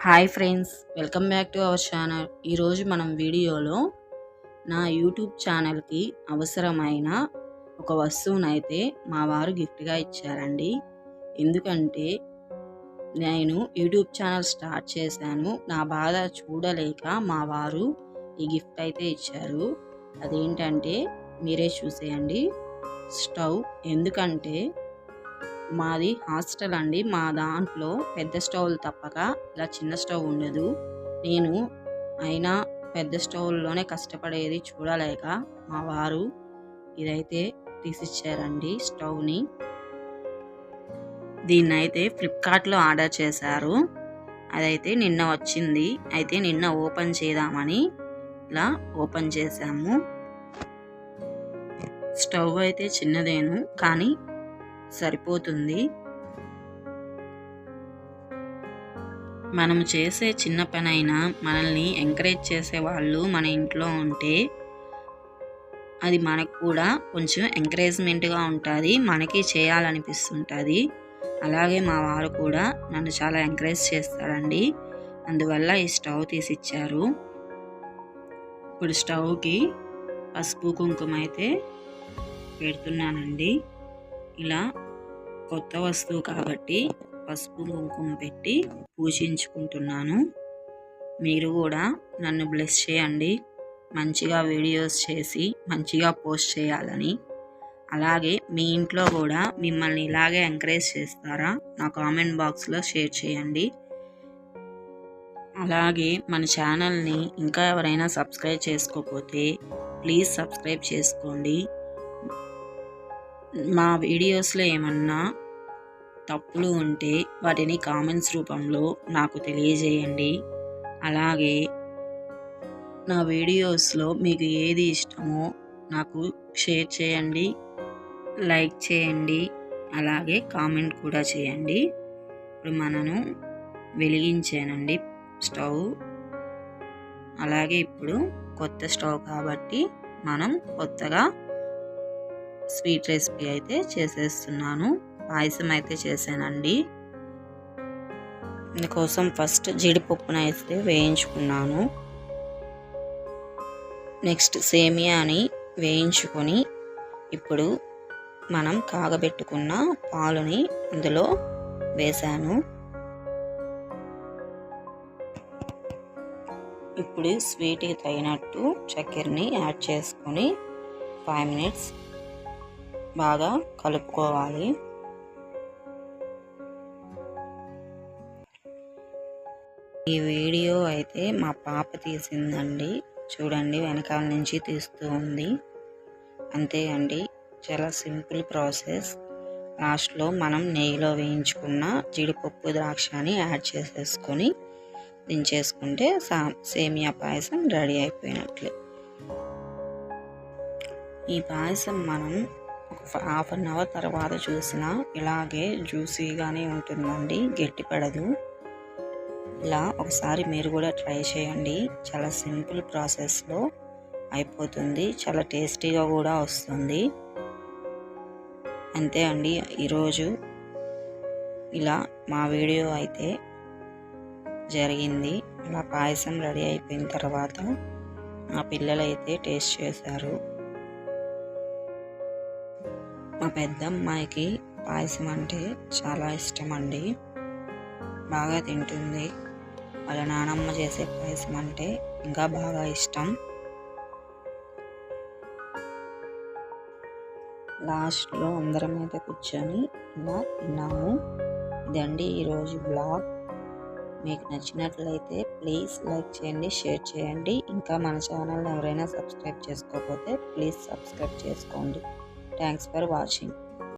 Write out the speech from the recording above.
Hi friends, welcome back to our channel. ఈరోజు మనం వీడియోలో నా యూట్యూబ్ ఛానల్కి అవసరమైన ఒక వస్తువునైతే మా వారు గిఫ్ట్గా ఇచ్చారండి. ఎందుకంటే నేను యూట్యూబ్ ఛానల్ స్టార్ట్ చేశాను, నా బాధ చూడలేక మా వారు ఈ గిఫ్ట్ అయితే ఇచ్చారు. అదేంటంటే మీరే చూసేయండి. స్టవ్. ఎందుకంటే మాది హాస్టల్ అండి. మా దాంట్లో పెద్ద స్టవ్లు తప్పక ఇలా చిన్న స్టవ్ ఉండదు. నేను అయినా పెద్ద స్టవ్లోనే కష్టపడేది చూడలేక మా వారు ఇదైతే తీసిచ్చారండి స్టవ్ని. దీన్నైతే ఫ్లిప్కార్ట్లో ఆర్డర్ చేశారు. అదైతే నిన్న వచ్చింది. అయితే నిన్న ఓపెన్ చేద్దామని ఇలా ఓపెన్ చేశాము. స్టవ్ అయితే చిన్నదేను, కానీ సరిపోతుంది. మనం చేసే చిన్న పనైనా మనల్ని ఎంకరేజ్ చేసే వాళ్ళు మన ఇంట్లో ఉంటే అది మనకు కూడా కొంచెం ఎంకరేజ్మెంట్గా ఉంటుంది, మనకి చేయాలనిపిస్తుంటుంది. అలాగే మా వారు కూడా నన్ను చాలా ఎంకరేజ్ చేస్తారండి. అందువల్ల ఈ స్టవ్ తీసిచ్చారు. ఇప్పుడు స్టవ్కి పసుపు కుంకుమ అయితే పెడుతున్నానండి. ఇలా కొత్త వస్తువు కాబట్టి పసుపు కుంకుమ పెట్టి పూజించుకుంటున్నాను. మీరు కూడా నన్ను బ్లెస్ చేయండి, మంచిగా వీడియోస్ చేసి మంచిగా పోస్ట్ చేయాలని. అలాగే మీ ఇంట్లో కూడా మిమ్మల్ని ఇలాగే ఎంకరేజ్ చేస్తారా? నా కామెంట్ బాక్స్లో షేర్ చేయండి. అలాగే మన ఛానల్ని ఇంకా ఎవరైనా సబ్స్క్రైబ్ చేసుకోకపోతే ప్లీజ్ సబ్స్క్రైబ్ చేసుకోండి. మా వీడియోస్లో ఏమన్నా తప్పులు ఉంటే వాటిని కామెంట్స్ రూపంలో నాకు తెలియజేయండి. అలాగే నా వీడియోస్లో మీకు ఏది ఇష్టమో నాకు షేర్ చేయండి, లైక్ చేయండి, అలాగే కామెంట్ కూడా చేయండి. ఇప్పుడు మనను వెలిగించానండి స్టవ్. అలాగే ఇప్పుడు కొత్త స్టవ్ కాబట్టి మనం కొత్తగా స్వీట్ రెసిపీ అయితే చేసేస్తున్నాను. పాయసం అయితే చేశానండి. దీనికోసం ఫస్ట్ జీడిపప్పును అయితే వేయించుకున్నాను. నెక్స్ట్ సేమియాని వేయించుకొని ఇప్పుడు మనం కాగబెట్టుకున్న పాలుని ఇందులో వేసాను. ఇప్పుడు స్వీట్కి తగినట్టు చక్కెరని యాడ్ చేసుకొని 5 minutes బాగా కలుపుకోవాలి. ఈ వీడియో అయితే మా పాప తీసిందండి. చూడండి, వెనకాల నుంచి తీస్తూ ఉంది. అంతే అండి, చాలా సింపుల్ ప్రాసెస్. లాస్ట్లో మనం నెయ్యిలో వేయించుకున్న జీడిపప్పు ద్రాక్షని యాడ్ చేసేసుకొని దించేసుకుంటే సేమియా పాయసం రెడీ అయిపోయినట్లే. ఈ పాయసం మనం ఒక 1/2 hour తర్వాత చూసినా ఇలాగే జ్యూసీగానే ఉంటుందండి, గట్టిపడదు. ఇలా ఒకసారి మీరు కూడా ట్రై చేయండి. చాలా సింపుల్ ప్రాసెస్లో అయిపోతుంది, చాలా టేస్టీగా కూడా వస్తుంది. అంతే అండి, ఈరోజు ఇలా మా వీడియో అయితే జరిగింది. ఇలా పాయసం రెడీ అయిపోయిన తర్వాత మా పిల్లలు అయితే టేస్ట్ చేశారు. మా పెద్ద అమ్మాయికి పాయసం అంటే చాలా ఇష్టం అండి, బాగా తింటుంది. వాళ్ళ నానమ్మ చేసే పాయసం అంటే ఇంకా బాగా ఇష్టం. లాస్ట్లో అందరం అయితే కూర్చొని ఇలా తిన్నాము. ఇదండి ఈరోజు బ్లాగ్. మీకు నచ్చినట్లయితే ప్లీజ్ లైక్ చేయండి, షేర్ చేయండి. ఇంకా మన ఛానల్ని ఎవరైనా సబ్స్క్రైబ్ చేసుకోకపోతే ప్లీజ్ సబ్స్క్రైబ్ చేసుకోండి. Thanks for watching.